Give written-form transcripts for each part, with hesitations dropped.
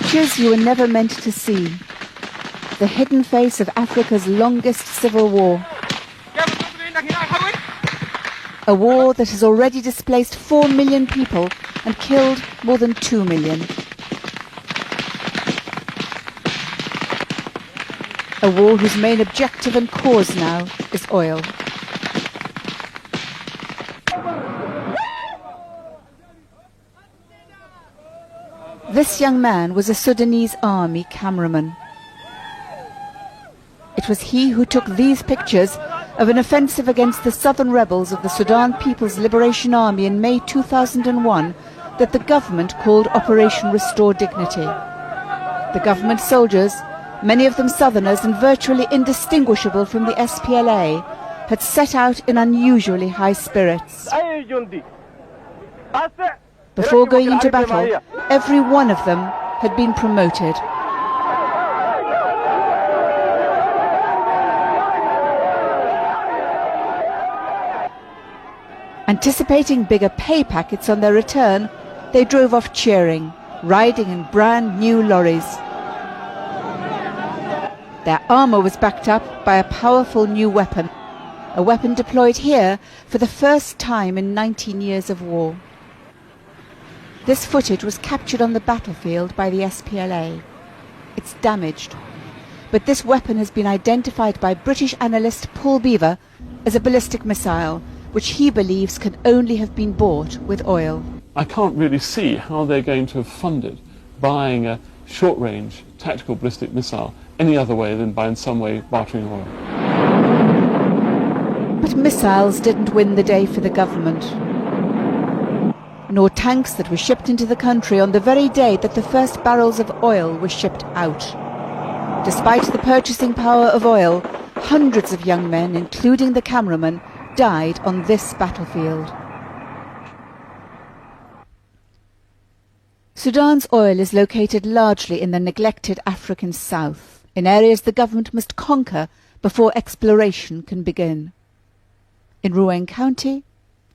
Pictures you were never meant to see. The hidden face of Africa's longest civil war. A war that has already displaced 4 million people and killed more than 2 million. A war whose main objective and cause now is oil. This young man was a Sudanese army cameraman. It was he who took these pictures of an offensive against the southern rebels of the Sudan People's Liberation Army in May 2001 that the government called Operation Restore Dignity. The government soldiers, many of them southerners and virtually indistinguishable from the SPLA, had set out in unusually high spirits. Before going into battle, every one of them had been promoted. Anticipating bigger pay packets on their return, they drove off cheering, riding in brand new lorries. Their armour was backed up by a powerful new weapon, a weapon deployed here for the first time in 19 years of war. This footage was captured on the battlefield by the SPLA. It's damaged, but this weapon has been identified by British analyst Paul Beaver as a ballistic missile, which he believes can only have been bought with oil. I can't really see how they're going to have funded buying a short-range tactical ballistic missile any other way than by in some way bartering oil. But missiles didn't win the day for the government, nor tanks that were shipped into the country on the very day that the first barrels of oil were shipped out. Despite the purchasing power of oil, hundreds of young men, including the cameraman, died on this battlefield. Sudan's oil is located largely in the neglected African south, in areas the government must conquer before exploration can begin. In Rouen County,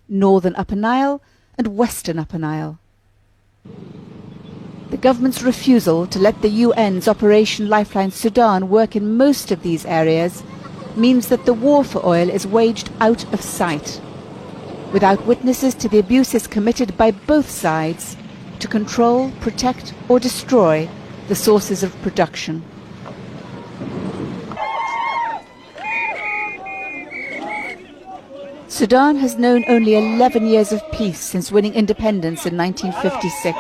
northern Upper Nile and western Upper Nile. The government's refusal to let the UN's Operation Lifeline Sudan work in most of these areas means that the war for oil is waged out of sight, without witnesses to the abuses committed by both sides to control, protect or destroy the sources of production. Sudan has known only 11 years of peace since winning independence in 1956.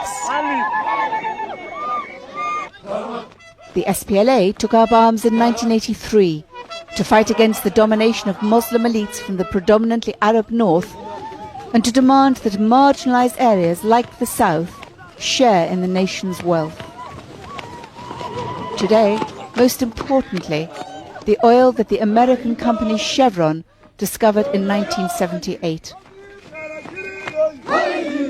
The SPLA took up arms in 1983 to fight against the domination of Muslim elites from the predominantly Arab north and to demand that marginalized areas like the south share in the nation's wealth. Today, most importantly, the oil that the American company Chevron discovered in 1978.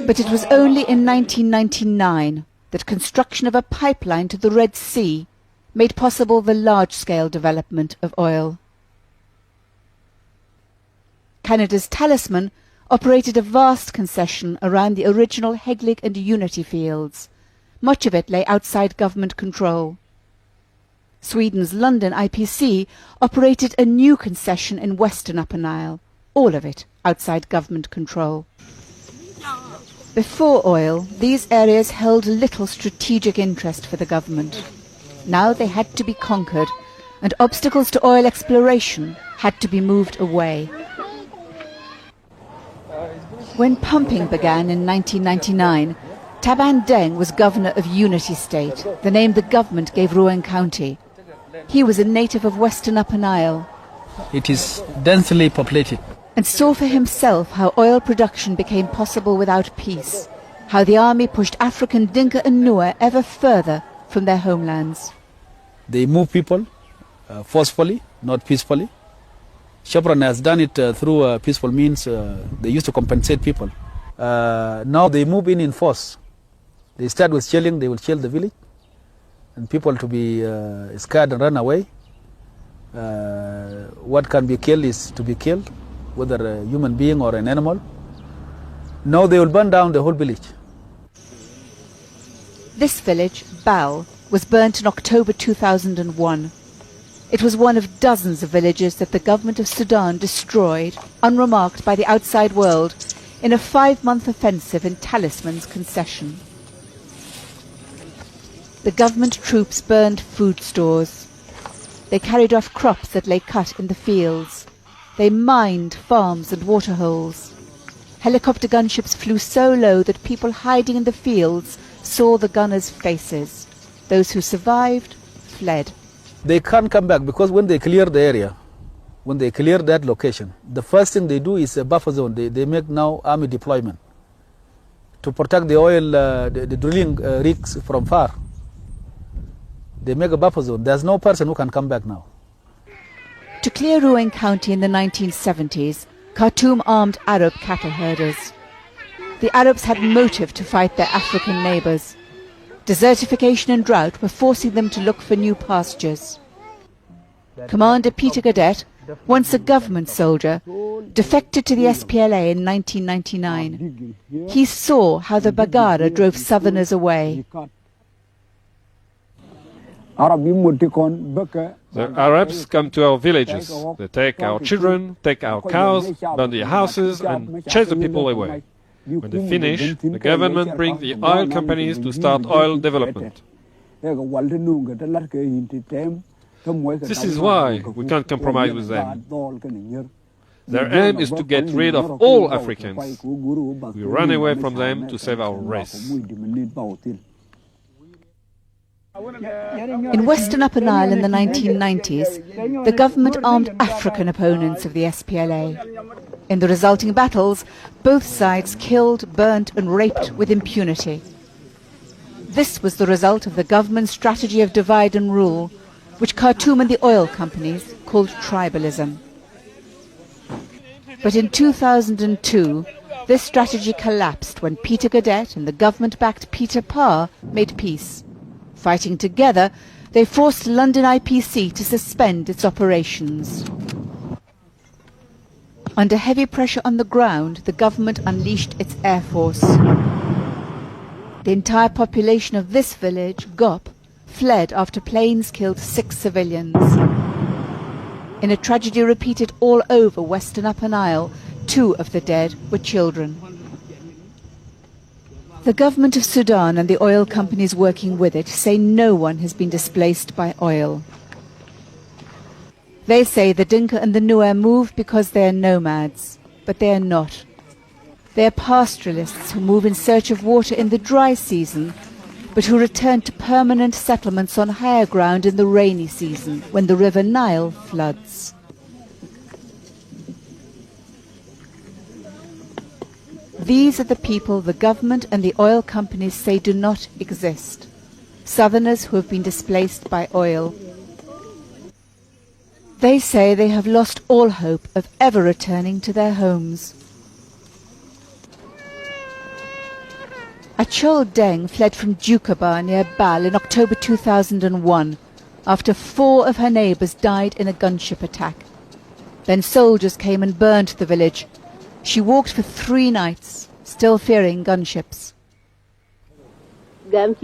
But it was only in 1999 that construction of a pipeline to the Red Sea made possible the large-scale development of oil. Canada's Talisman operated a vast concession around the original Heglig and Unity fields. Much of it lay outside government control. Sweden's London IPC operated a new concession in western Upper Nile, all of it outside government control. Before oil, these areas held little strategic interest for the government. Now they had to be conquered, and obstacles to oil exploration had to be moved away. When pumping began in 1999, Taban Deng was governor of Unity State, the name the government gave Rouen County. He was a native of western Upper Nile. It is densely populated. And saw for himself how oil production became possible without peace, how the army pushed African Dinka and Nuer ever further from their homelands. They move people forcefully, not peacefully. Chevron has done it through peaceful means. They used to compensate people. Now they move in force. They start with shelling, they will shell the village, and people to be scared and run away. What can be killed is to be killed, whether a human being or an animal. Now they will burn down the whole village. This village, Bal, was burnt in October 2001. It was one of dozens of villages that the government of Sudan destroyed, unremarked by the outside world, in a 5-month offensive in Talisman's concession. The government troops burned food stores. They carried off crops that lay cut in the fields. They mined farms and waterholes. Helicopter gunships flew so low that people hiding in the fields saw the gunners' faces. Those who survived fled. They can't come back because when they clear the area, when they clear that location, the first thing they do is a buffer zone. They make now army deployment to protect the oil, the drilling rigs from far. They make a buffer zone. There's no person who can come back now. To clear Ruang County in the 1970s, Khartoum armed Arab cattle herders. The Arabs had motive to fight their African neighbours. Desertification and drought were forcing them to look for new pastures. Commander Peter Gadet, once a government soldier, defected to the SPLA in 1999. He saw how the Bagara drove southerners away. The Arabs come to our villages. They take our children, take our cows, burn the houses and chase the people away. When they finish, the government brings the oil companies to start oil development. This is why we can't compromise with them. Their aim is to get rid of all Africans. We run away from them to save our race. In Western Upper Nile in the 1990s, the government armed African opponents of the SPLA. In the resulting battles, both sides killed, burnt and raped with impunity. This was the result of the government's strategy of divide and rule, which Khartoum and the oil companies called tribalism. But in 2002, this strategy collapsed when Peter Gadet and the government-backed Peter Parr made peace. Fighting together, they forced London IPC to suspend its operations. Under heavy pressure on the ground, the government unleashed its air force. The entire population of this village, Gop, fled after planes killed 6 civilians. In a tragedy repeated all over Western Upper Nile, 2 of the dead were children. The government of Sudan and the oil companies working with it say no one has been displaced by oil. They say the Dinka and the Nuer move because they are nomads, but they are not. They are pastoralists who move in search of water in the dry season, but who return to permanent settlements on higher ground in the rainy season, when the River Nile floods. These are the people the government and the oil companies say do not exist. Southerners who have been displaced by oil. They say they have lost all hope of ever returning to their homes. Achol Deng fled from Jukaba near Bal in October 2001 after 4 of her neighbours died in a gunship attack. Then soldiers came and burnt the village. She walked for 3 nights, still fearing gunships. The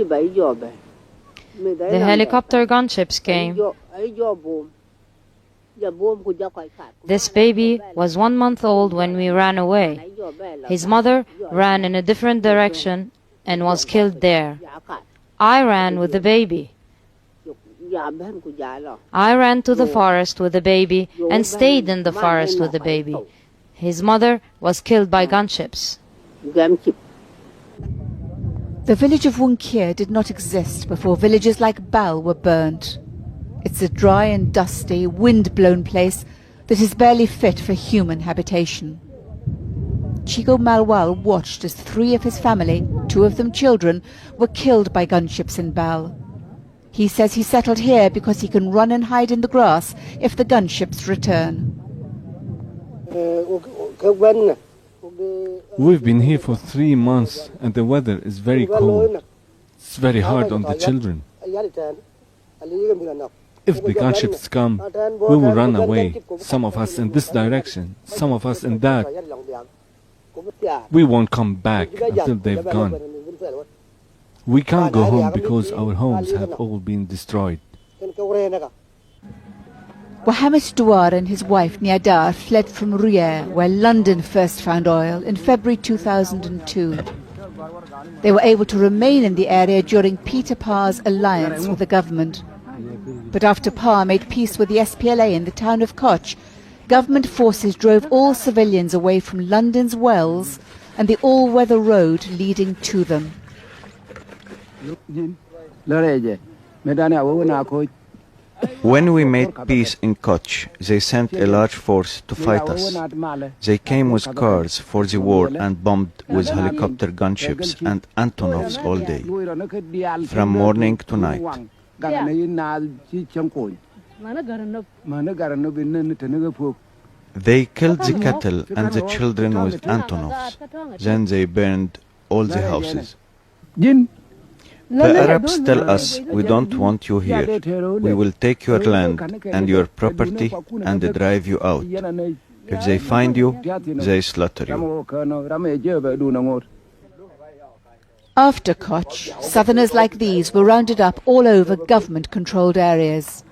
helicopter gunships came. This baby was 1 month old when we ran away. His mother ran in a different direction and was killed there. I ran with the baby. I ran to the forest with the baby and stayed in the forest with the baby. His mother was killed by gunships. The village of Wunkir did not exist before villages like Bal were burnt. It's a dry and dusty, wind-blown place that is barely fit for human habitation. Chigo Malwal watched as 3 of his family, 2 of them children, were killed by gunships in Bal. He says he settled here because he can run and hide in the grass if the gunships return. We've been here for 3 months and the weather is very cold. It's very hard on the children. If the gunships come, we will run away, some of us in this direction, some of us in that. We won't come back until they've gone. We can't go home because our homes have all been destroyed. Mohamed Douar and his wife Niadar fled from Ruyère, where London first found oil, in February 2002. They were able to remain in the area during Peter Parr's alliance with the government. But after Parr made peace with the SPLA in the town of Koch, government forces drove all civilians away from London's wells and the all-weather road leading to them. When we made peace in Koch, they sent a large force to fight us. They came with cars for the war and bombed with helicopter gunships and Antonovs all day, from morning to night. They killed the cattle and the children with Antonovs. Then they burned all the houses. The Arabs tell us, we don't want you here. We will take your land and your property and drive you out. If they find you, they slaughter you. After Koch, southerners like these were rounded up all over government-controlled areas.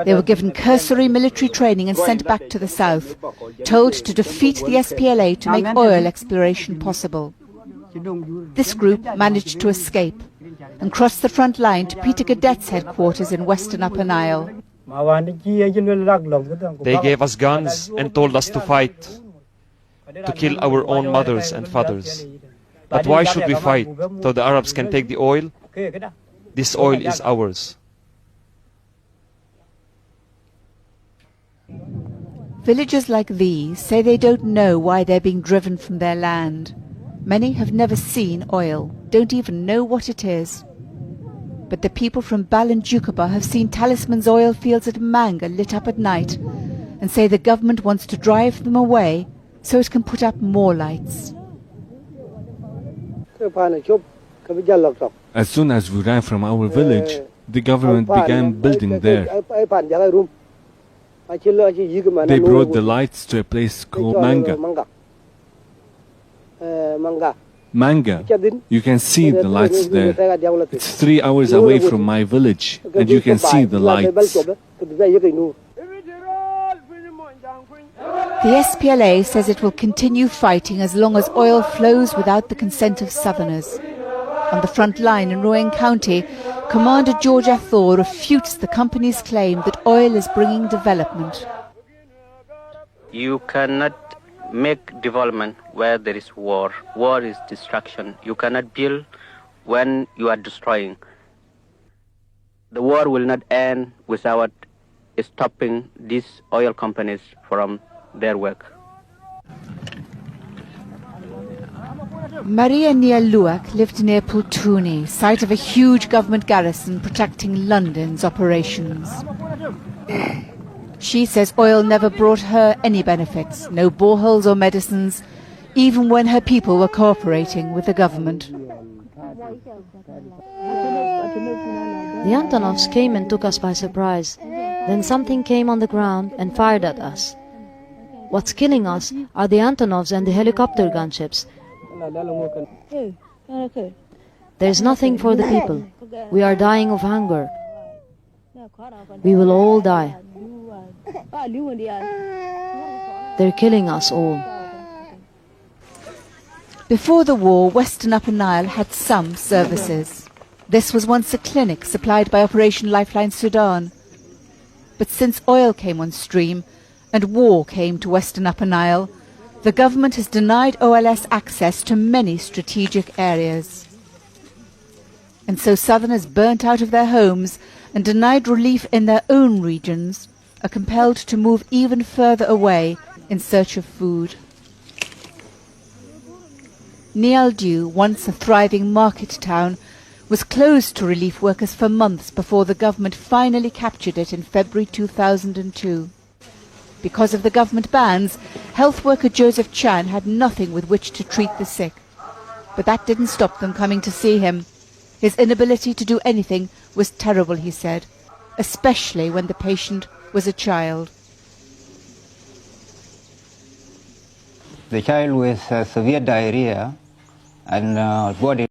They were given cursory military training and sent back to the south, told to defeat the SPLA to make oil exploration possible. This group managed to escape and crossed the front line to Peter Gadet's headquarters in Western Upper Nile. They gave us guns and told us to fight, to kill our own mothers and fathers. But why should we fight, so the Arabs can take the oil? This oil is ours. Villagers like these say they don't know why they're being driven from their land. Many have never seen oil, don't even know what it is. But the people from Bal and Jukaba have seen Talisman's oil fields at Manga lit up at night and say the government wants to drive them away so it can put up more lights. As soon as we ran from our village, the government began building there. They brought the lights to a place called Manga. Manga, you can see the lights there. It's 3 hours away from my village, and you can see the lights. The SPLA says it will continue fighting as long as oil flows without the consent of southerners. On the front line in Rowan County, Commander George Athor refutes the company's claim that oil is bringing development. You cannot make development where there is war. War is destruction. You cannot build when you are destroying. The war will not end without stopping these oil companies from their work. Maria Nialuak lived near Pultuni, site of a huge government garrison protecting London's operations. She says oil never brought her any benefits, no boreholes or medicines, even when her people were cooperating with the government. The Antonovs came and took us by surprise. Then something came on the ground and fired at us. What's killing us are the Antonovs and the helicopter gunships. There's nothing for the people. We are dying of hunger. We will all die. They're killing us all. Before the war, Western Upper Nile had some services. This was once a clinic supplied by Operation Lifeline Sudan. But since oil came on stream and war came to Western Upper Nile, the government has denied OLS access to many strategic areas. And so southerners burnt out of their homes and denied relief in their own regions are compelled to move even further away in search of food. Nialdu, once a thriving market town, was closed to relief workers for months before the government finally captured it in February 2002. Because of the government bans, health worker Joseph Chan had nothing with which to treat the sick. But that didn't stop them coming to see him. His inability to do anything was terrible, he said, especially when the patient was a child. The child with severe diarrhea and body